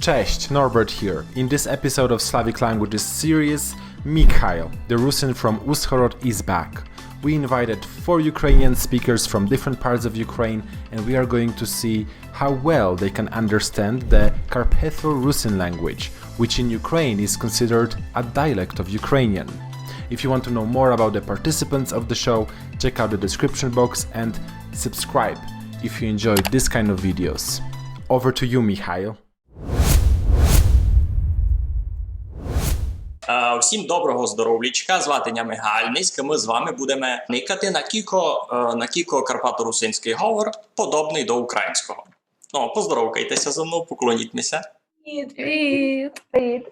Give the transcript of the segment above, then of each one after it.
Cześć, Norbert here. In this episode of Slavic Languages series, Mikhail, the Rusin from Uzhhorod, is back. We invited 4 Ukrainian speakers from different parts of Ukraine, and we are going to see how well they can understand the Carpatho-Rusin language, which in Ukraine is considered a dialect of Ukrainian. If you want to know more about the participants of the show, check out the description box and subscribe if you enjoy this kind of videos. Over to you, Mikhail. Всім доброго здоров'ячка, звати мене Михайло Ниська. Ми з вами будемо никати на кіко карпато-русинський говор, подобний до українського. Ну, поздоровкайтеся зі мною, поклоніть-мися. Привіт!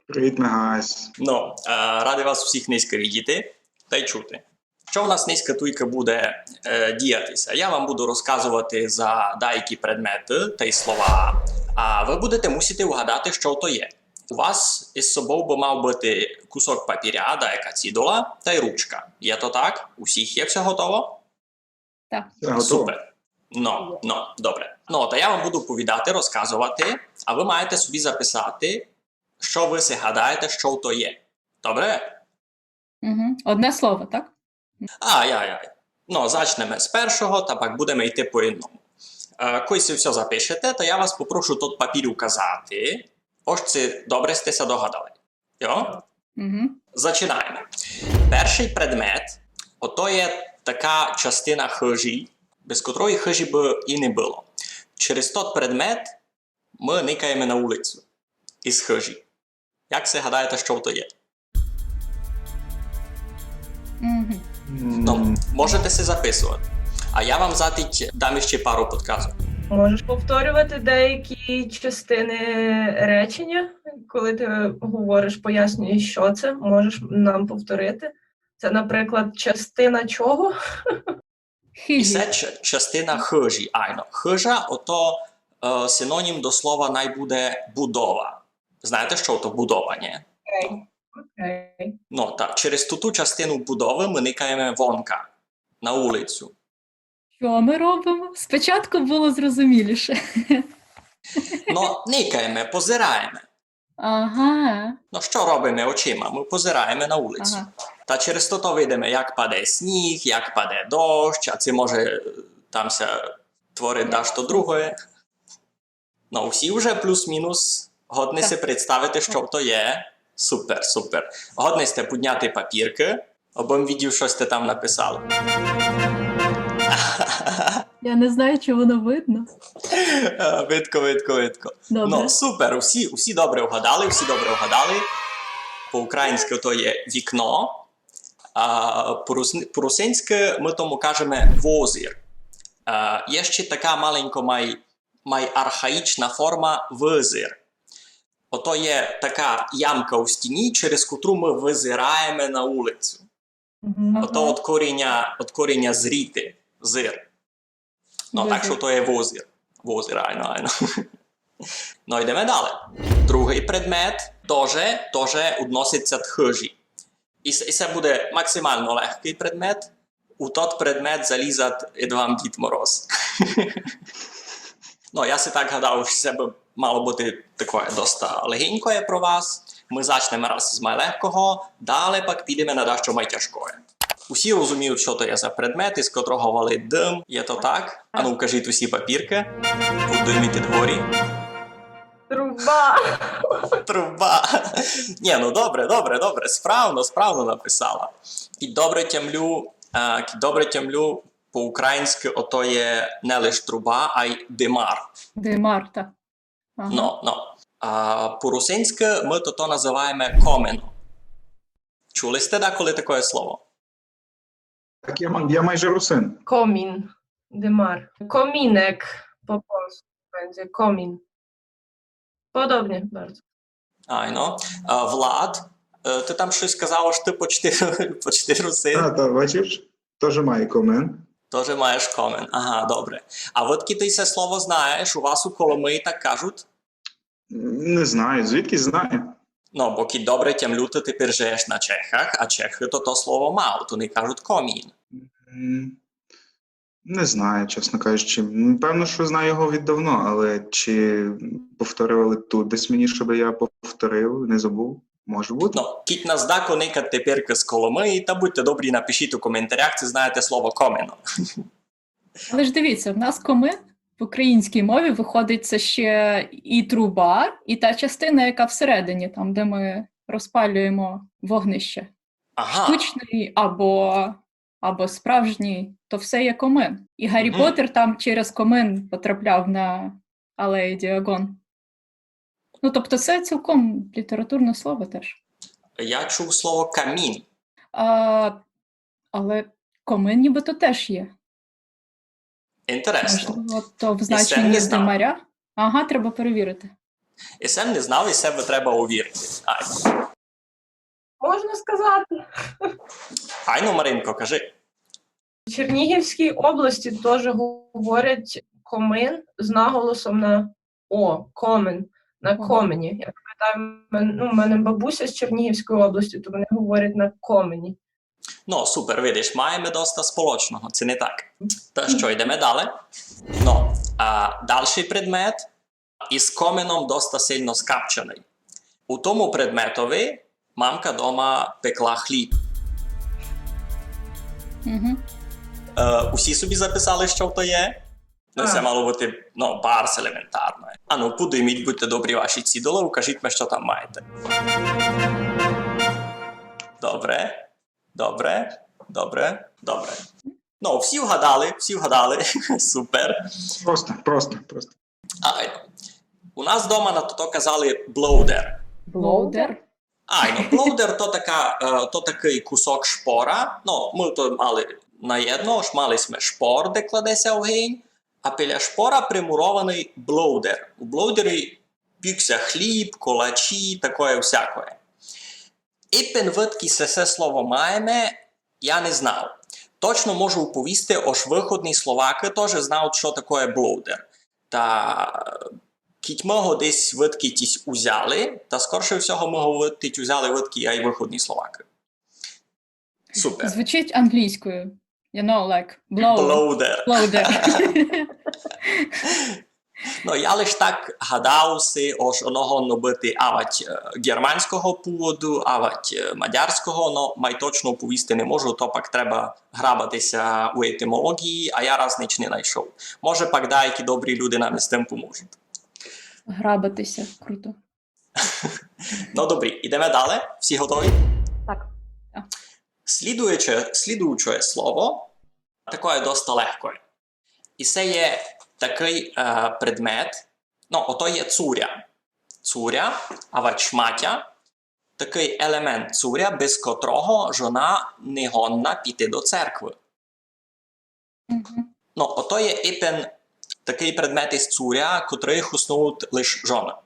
Привіт, Мегась. Ну, радий вас всіх низько видіти та й чути. Що в нас низька туйка буде діятися? Я вам буду розказувати за деякі предмети та й слова, а ви будете мусити вгадати, що то є. У вас із собою би мав бути кусок папіря, деяка цідула та й ручка. Є то так? У всіх є все готово? Так. Супер. Добре. Та я вам буду повідати, розказувати, а ви маєте собі записати, що ви си гадаєте, що то є. Добре? Угу. Одне слово, так? Зачнемо з першого, та пак будемо йти по одному. Коли си все запишете, то я вас попрошу тут папір указати. Ось це добре сте догадали. Йо? Угу. Зачинаємо. Перший предмет, ото є така частина хижі, без котрої хижі би і не було. Через той предмет ми никаємо на вулицю із хижі. Як се гадаєте, що то є? Угу. Можете се записувати. А я вам затить дам ще пару підказок. Можеш повторювати деякі частини речення, коли ти говориш, пояснюєш, що це, можеш нам повторити. Це, наприклад, частина чого? І це частина хижі. Хижа – ото синонім до слова найбуде будова. Знаєте, що то будова, ні? Окей. Так, через ту частину будови ми никаємо вонка на вулицю. Що ми робимо? Спочатку було зрозуміліше. Никаємо, позираємо. Ага. Що робимо очима? Ми позираємо на вулицю. Ага. Та через то видимо, як паде сніг, як паде дощ, а це може там ся творить дашто друге. Всі вже плюс-мінус годні си представити, що то є. Супер. Годні сте підняти папірки, або відів, що сте там написали. Я не знаю, чи воно видно. Видко. Добре. Супер, усі добре вгадали, По-українськи то є вікно, а по-русинськи ми тому кажемо возір. Є ще така маленька архаїчна форма визир. Ото є така ямка у стіні, через котру ми визираємо на вулицю. Ото від коріння зріти, зир. Так що то є возір. Возір. Йдемо далі. Другий предмет теж відноситься до хижі. І це буде максимально легкий предмет. У той предмет залізать і вам Дід Мороз. Я си так гадав, що це би мало бути таке доста легенькое про вас. Ми зачнемо раз з найлегкого, далі пак підемо на дещо найтяжкое. Усі розуміють, що то є за предмет, із котрого валить дим. Є то так? Ану, кажіть усі папірки. У димі підгорі. Труба. Добре. Справно написала. І добре тямлю по-українськи ото є не лише труба, а й димар. Димар, так. Ага. По-русинськи ми то називаємо комено. Чули сте деколи таке слово? Так, я майже русин. Комін. Димар. Комінек по-польську będzie. Комін. Podobnie bardzo. Влад, ти там щось сказав, що ти почти русин. Так, бачиш? Теж має комен. Теж маєш комен. Ага, добре. А от ти це слово знаєш, у вас у Коломиї так кажуть? Не знаю, звідки знаю. Бо ки добре тямлю, ти тепер живеш на Чехах, а Чехи то слово мав, то не кажуть комін. Не знаю, чесно кажучи. Певно, що знаю його віддавно, але чи повторювали тут десь мені, щоб я повторив, не забув? Може бути. No, keď nás dáko nekad тепер з Коломиї, та будьте добрі, напишіть у коментарях, чи знаєте слово комено. Але ж дивіться, в нас комин в українській мові виходить це ще і труба, і та частина, яка всередині, там, де ми розпалюємо вогнище. Ага, Штучний або справжній, то все є комин. І Гаррі Мгм. Поттер там через комин потрапляв на алею Діагон. Ну, тобто це цілком літературне слово теж. я чув слово камін. Але комин нібито теж є. Інтересно. Можливо, то в не значенні знав. димаря. Ага, треба перевірити. І сам не знав, і себе треба увірити. Можна сказати. Айно, Маринко, кажи. В Чернігівській області теж говорять комин з наголосом на О, комен, на Ага. комені. Я пам'ятаю, в мене бабуся з Чернігівської області, то вони говорять на комені. Ну, супер, видиш, маємо доста сполучного, це не так. Та що, йдемо далі? Ну, дальший предмет із коменом доста сильно скапчений. У тому предметові мамка дома пекла хліб. Угу. Усі собі записали, що то є? Ну, це мало бути, барс елементарно. Ану, подиміть, будьте добрі ваші цідоли, укажіть ми, що там маєте. Добре, добре, добре, добре. Ну, всі вгадали, супер. Просто. Айно. У нас вдома на то казали блоудер. Блоудер. Айно, блоудер то такий кусок шпора. Ну, ми то мали наєдно, мали ми шпор, де кладеться огінь, а біля шпора примурований блоудер. У блоудері пікся хліб, колачі, такое всякое. І пенвитки се слово маємо, я не знав. Точно можу оповісти, ож виходні словаки теж знають, що таке блоудер. Та кіть ми його десь витки тісь узяли, та скорше всього ми його витки узяли витки, а й виходні словаки. Супер. Звучить англійською. You know, like Блоудер. Bloader. Ну, я лиш так гадав си, ож оного бити авать германського поводу, авать мадярського, но май точно оповісти не можу, то пак треба грабатися у етимології, а я раз ніч не знайшов. Може пак деякі добрі люди нам із тим поможуть. Грабатися. Круто. Ну, добрі, ідемо далі. Всі готові? Так. Слідуюче слово, таке доста легке. І це є такий предмет, ну, ото є цуря. Цуря, або шматя, такий елемент цуря, без котрого жона не гонна піти до церкви. Угу. Ну, ото є іпен такий предмет із цуря, котрий хуснують лише жона.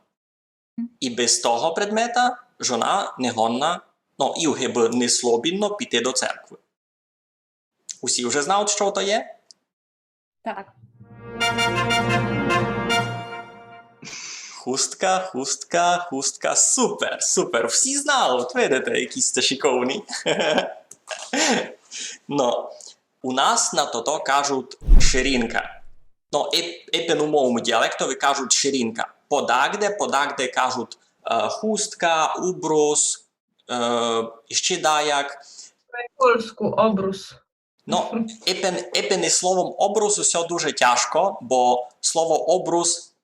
І без того предмета жона не гонна, ну, і гиби не слобідно піти до церкви. Усі вже знають, що то є? Так. Хустка. Супер. Всі знали, от видите, якісь це шиковні. Ну, у нас на то кажуть ширинка. Ну, епен у моєму діалектові кажуть ширинка. Подагде кажуть хустка, убрус, ще даяк. Польську обрус. Ну, епен із словом обрус все дуже тяжко, бо слово обрус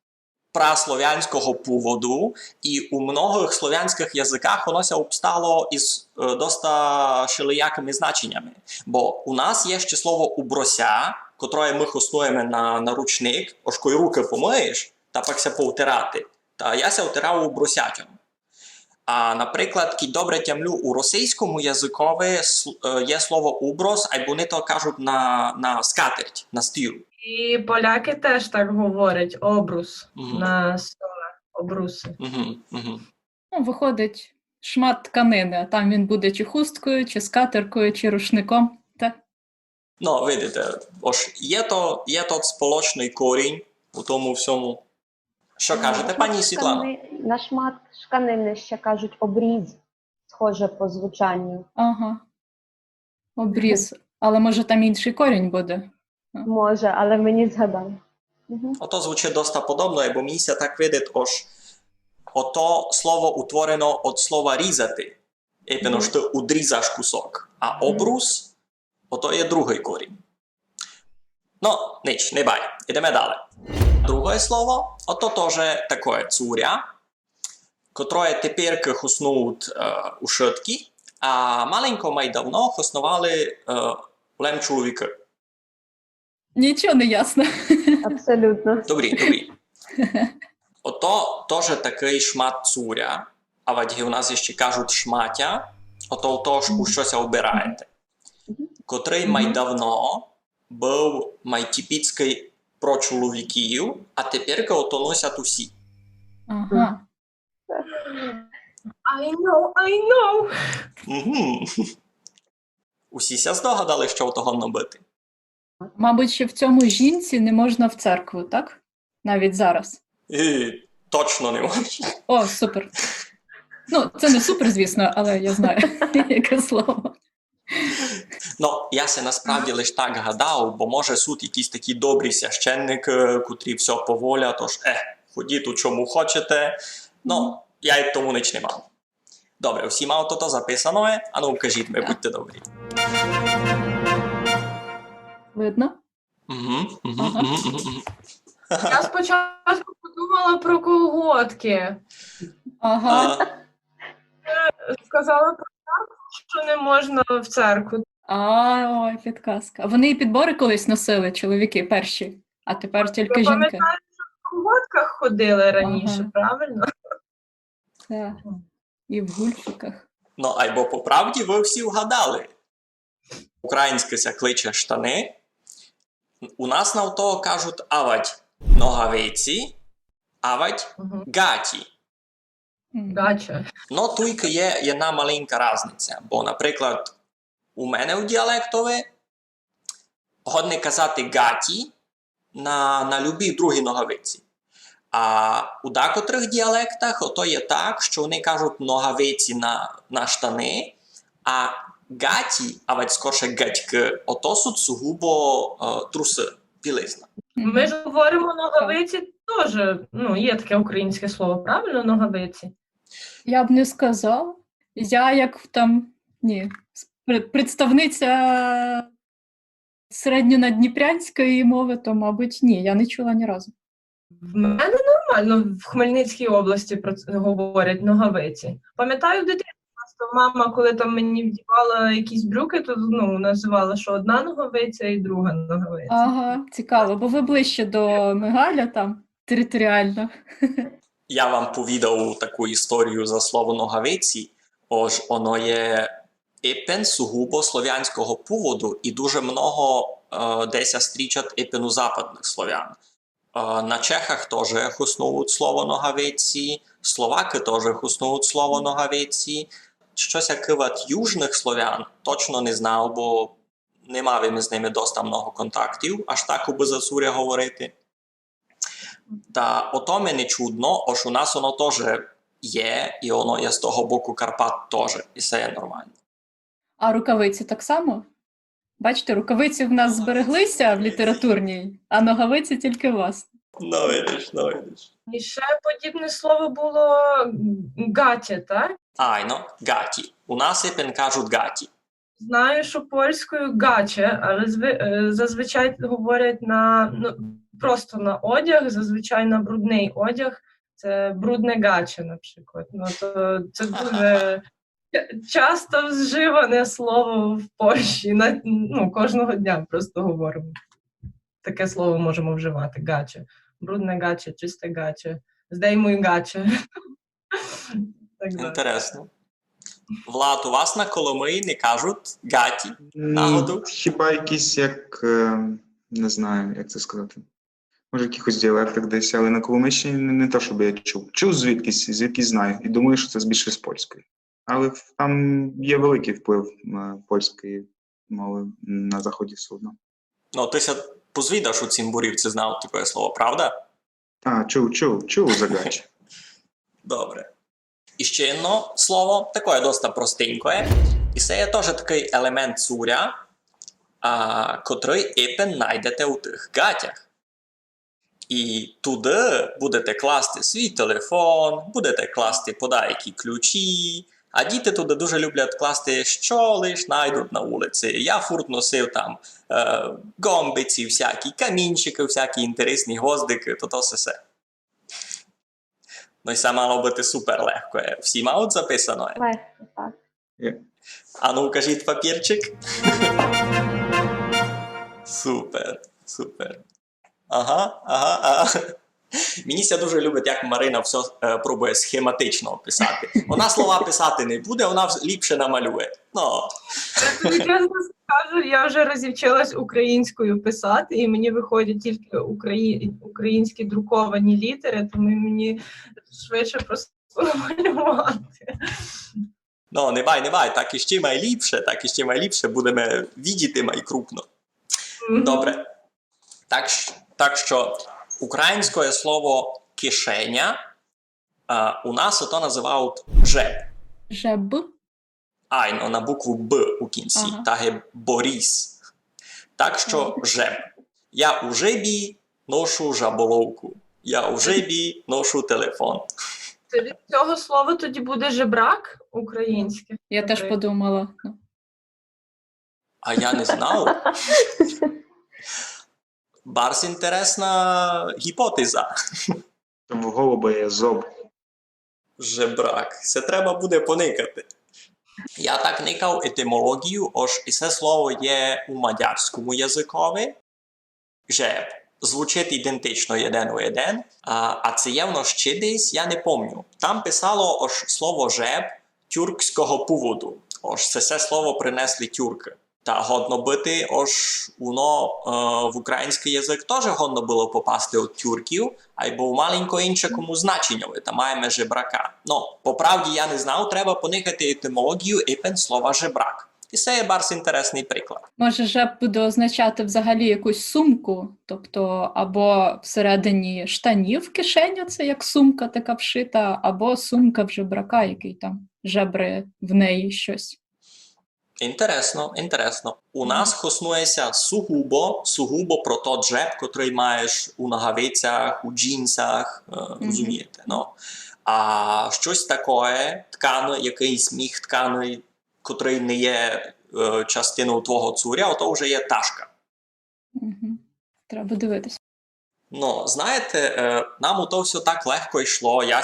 праслов'янського поводу, і у многих слов'янських язиках воно ся обстало із доста шилиякими значеннями. Бо у нас є ще слово уброся, котре ми хуснуємо на ручник, ось коли руки помиєш, та пак ся повтирати. Та я ся втирав убросятям. А, наприклад, ки добре тямлю, у російському язикові є слово уброс, а вони то кажуть на скатерть, на стіл. І поляки теж так говорять обрус Мгм. на столи, обруси. Угу. Ну, виходить шмат тканини, а там він буде чи хусткою, чи скатеркою, чи рушником. Так? Ну, видите, ось є тот сполучний корінь у тому всьому. Що кажете, пані Світлано? На шмат тканини ще кажуть обріз, схоже по звучанню. Ага. Обріз. Але може там інший корінь буде? Може, але мені згадав. Ото звучить доста подобно, бо мені ся так видить, ото слово утворено від слова різати. Епено, що удрізаш кусок. А обрус, ото є другий корінь. Ну, ніч, не бай. Ідемо далі. Друге слово, ото теж таке цуря, котре тепер хуснуть у шитки, а маленько май давно хуснували лем чоловіки. Нічого не ясно. Абсолютно. Добрі. Ото теж такий шмат цуря, а вадьги у нас ще кажуть шматя, ото тож у щось обираєте. Котрий май давно був типічний про чоловіків, а тепер ото носять усі. Ага. I know. Угу. Усі ся здогадали, що в того набити. Мабуть, що в цьому жінці не можна в церкву, так? Навіть зараз. Точно не можна. О, супер. Ну, це не супер, звісно, але я знаю, яке слово. Ну, я се насправді лише так гадав, бо може суд якісь такі добрі священники, котрі все поволять, тож, ходіть у чому хочете. Ну, я й тому ніч не мав. Добре, всі мав то записано, а ну, кажіть ми, будьте добрі. Видно? Я спочатку подумала про колготки. Ага. Сказала про церкву, що не можна в церкву. Ой, підказка. Вони і підбори колись носили, чоловіки перші, а тепер тільки Я жінки. пам'ятаю, що в колготках ходили раніше, Ага. правильно? Так. І в гульфиках. Ну, айбо по правді ви всі вгадали. Українське ся кличе штани. У нас на того кажуть авать ногавиці, авать гаті. Гача. Ну, тільки є jedna маленька різниця. Бо, наприклад, у мене в діалектові годне казати гаті на любі другі ногавиці. А у декотрих діалектах ото є так, що вони кажуть ногавиці на штани, а гаті, а ведь скорше гатьки, ото суть сугубо труси, білизна. Ми ж говоримо ногавиці теж, є таке українське слово, правильно, ногавиці? Я б не сказала. Я як представниця середньонадніпрянської мови, то, мабуть, ні, я не чула ні разу. В мене нормально в Хмельницькій області про це говорять ногавиці. Пам'ятаю, в дитинстві мама, коли там мені вдівала якісь брюки, то називала, що одна ногавиця і друга ногавиця. Ага, цікаво, бо ви ближче до Мигаля там, територіально. Я вам повідав таку історію за слово ногавиці, ож воно є епен сугубо слов'янського поводу і дуже много десь стрічать епен у западних слов'ян. На Чехах теж хуснують слово ногавиці, словаки теж хуснують слово ногавиці. Щось як от южних слов'ян точно не знав, бо не мав з ними доста много контактів, аж так аби за цуря говорити. Та ото мені чудно, ось у нас воно теж є, і воно є з того боку Карпат теж, і все є нормально. А рукавиці так само? Бачите, рукавиці в нас збереглися в літературній, а ногавиці тільки у вас. Ну, видиш. І ще подібне слово було гаті, так? Айно, гаті. У нас епен кажуть гаті. Знаю, що польською гаче, але зазвичай говорять просто на одяг, зазвичай на брудний одяг. Це брудне гаче, наприклад. То це дуже часто вживане слово в Польщі. Кожного дня просто говоримо. Таке слово можемо вживати. Гаче. Брудне гаче, чисте гаче. Здеймуй гаче. Інтересно. Влад, у вас на Коломиї не кажуть гаті нагоду? Хіба якісь не знаю, як це сказати. Може, в якихось діалектах десь, але на Коломийщині не те, щоб я чув. Чув звідкись знаю. І думаю, що це більше з польської. Але там є великий вплив польської мови на заході судна. Ну, ти ся позвідаш у Цимбурівці знав таке слово, правда? Чув за гачі. Добре. І ще одно слово, таке доста простеньке, і це є теж такий елемент цуря, котрий іпен знайдете у тих гатях. І туди будете класти свій телефон, будете класти подайкі ключі, а діти туди дуже люблять класти, що лиш знайдуть на вулиці. Я фурт носив там гомбиці, всякі камінчики, всякі інтересні гвоздики, то все. Ну і це мало бути супер легко. Всі мають записано? Легко, так. А ну, кажіть папірчик. Супер, супер. Ага. Мені ся дуже любить, як Марина все пробує схематично писати. Вона слова писати не буде, вона ліпше намалює. Ну. Я тобі чесно скажу, я вже розівчилась українською писати, і мені виходять тільки українські друковані літери, тому мені швидше просто намалювати. Ну, не бай, так іще майліпше, будемо видіти май крупно. Добре. Так що українське слово кишеня у нас то називають жеб. Жеб. Айно, на букву Б у кінці. Ага. Так є Борис. Так що жеб. Я у жебі ношу жаболовку. Я у жебі ношу телефон. Це від цього слова тоді буде жебрак українське. Я теж подумала. Ну. А я не знав. Барс інтересна гіпотеза. В голуба є зоб. Жебрак. Це треба буде поникати. Я так никав етимологію, ож і це слово є у мадярському язикові. Жеб. Звучить ідентично один у один, а це є воно ще десь, я не пам'ятаю. Там писало ож слово жеб тюркського поводу. Ож це слово принесли тюрки. Та годно бити, ож воно в український язик теж годно було попасти від тюрків, а й був маленько іншому значенню, та маємо жебрака. Ну, по правді я не знав, треба поникати етимологію іпен слова жебрак. І це є барс інтересний приклад. Може, жеб буде означати взагалі якусь сумку, тобто або всередині штанів кишеню, це як сумка така вшита, або сумка в жебрака, який там жебри в неї щось. Інтересно. У нас хоснується сугубо про той жеб, котрий маєш у ногавицях, у джинсах, розумієте, ну. А щось таке, тканий, якийсь міх тканий, котрий не є частиною твого цуря, то вже є ташка. Треба дивитися. Ну, знаєте, нам у то все так легко йшло, я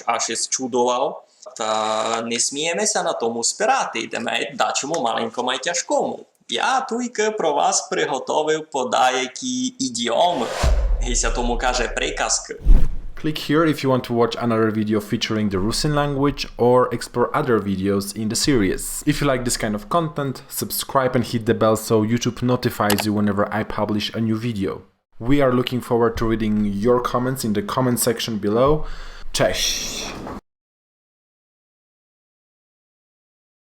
аж із чудував. Та не сміємося на тому спирати, йдемо дачому маленькому й тяжкому. Я тільки про вас приготовив подаякі ідіоми. Гися тому каже приказки. Click here if you want to watch another video featuring the Rusin language or explore other videos in the series. If you like this kind of content, subscribe and hit the bell so YouTube notifies you whenever I publish a new video. We are looking forward to reading your comments in the comment section below. Cześć!